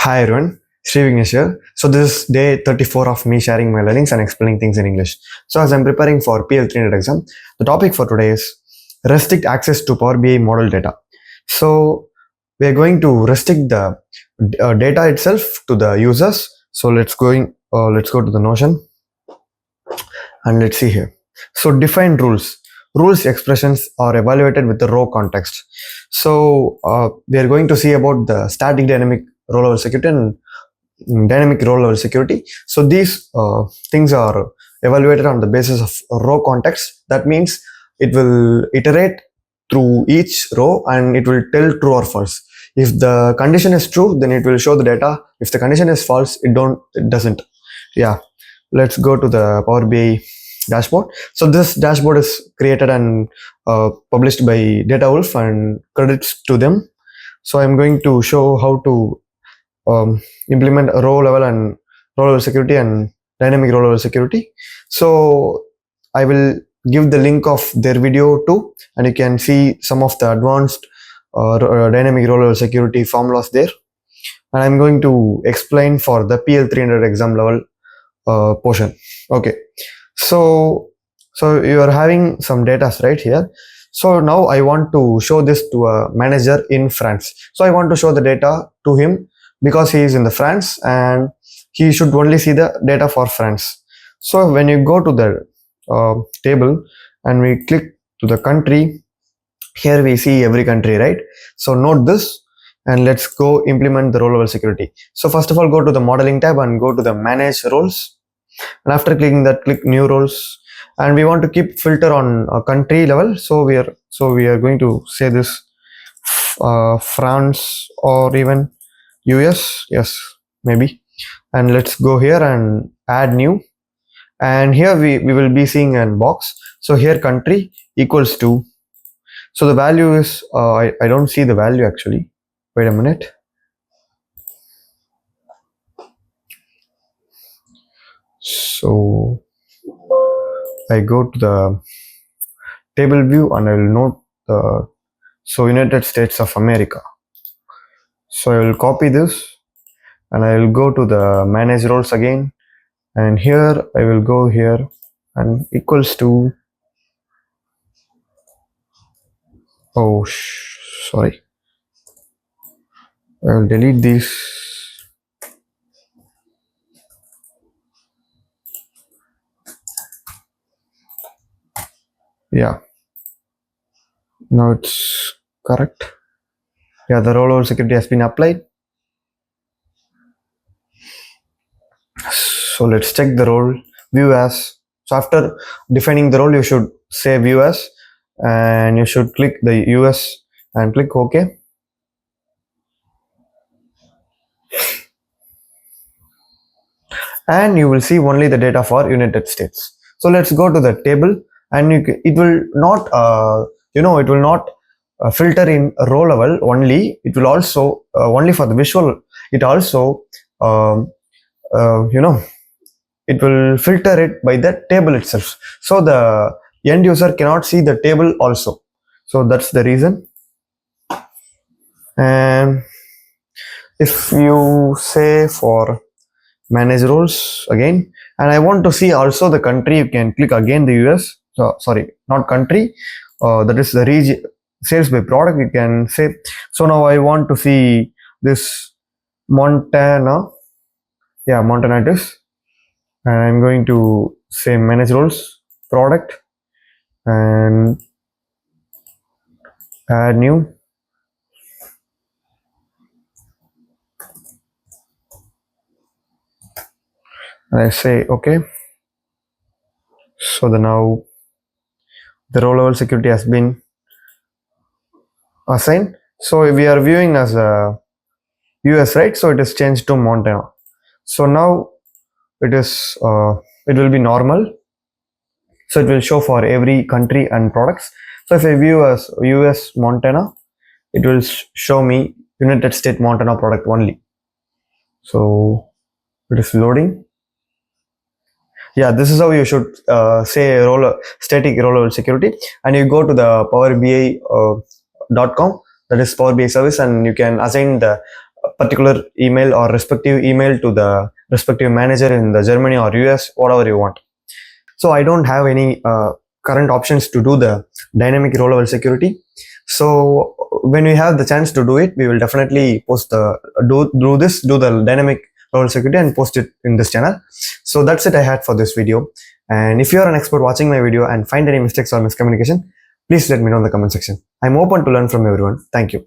Hi everyone, Sri Vignesh here. So this is day 34 of me sharing my learnings and explaining things in English. So as I'm preparing for PL300 exam, the topic for today is restrict access to Power BI model data. So we are going to restrict the data itself to the users. So let's go to the Notion and let's see here. So define rules. Rules expressions are evaluated with the row context. So we are going to see about the static dynamic row level security and dynamic row level security. So these things are evaluated on the basis of row context. That means it will iterate through each row and it will tell true or false. If the condition is true, then it will show the data. If the condition is false, it doesn't. Yeah, let's go to the Power BI dashboard. So this dashboard is created and published by DataWolf and credits to them. So I'm going to show how to implement a row level security and dynamic row level security. So I will give the link of their video too, and you can see some of the advanced dynamic row level security formulas there. And I'm going to explain for the PL300 exam level portion. Okay, so you are having some data right here. So now I want to show this to a manager in France. So I want to show the data to him because he is in the France and he should only see the data for France. So when you go to the table and we click to the country, here we see every country, right? So note this and let's go implement the row level security. So first of all, go to the modeling tab and go to the manage roles. And after clicking that, click new roles. And we want to keep filter on a country level. So we are going to say this France or even US. Yes, maybe. And let's go here and add new. And here we will be seeing a box. So here country equals to. So the value is, I don't see the value actually. Wait a minute. So I go to the table view and I will note the United States of America. So I will copy this and I will go to the manage roles again, and here I will go here and equals to, sorry, I will delete these. Yeah, now it's correct. Yeah, the row level security has been applied. So let's check the role view as. So after defining the role, you should say view as, and you should click the US and click OK. And you will see only the data for United States. So let's go to the table, and it will not it will not filter in row level only. It will also only for the visual. It also it will filter it by the table itself. So the end user cannot see the table also. So that's the reason. And if you say for manage roles again, and I want to see also the country, you can click again the US. So sorry, not country, that is the region, sales by product, you can say. So now I want to see this Montana. Yeah, Montana it is. And I'm going to say manage roles, product, and add new. And I say okay. So now the row level security has been assigned. So we are viewing as a US, right? So it is changed to Montana. So now it will be normal. So it will show for every country and products. So if I view as US Montana, it will show me United States Montana product only. So it is loading. Yeah, this is how you should say static row level security. And you go to the Power BI .com, that is Power BI service, and you can assign the a particular email or respective email to the respective manager in the Germany or US, whatever you want. So I don't have any current options to do the dynamic row level security. So when we have the chance to do it, we will definitely post the do the dynamic row level security and post it in this channel. So that's it I had for this video. And if you are an expert watching my video and find any mistakes or miscommunication, please let me know in the comment section. I'm open to learn from everyone. Thank you.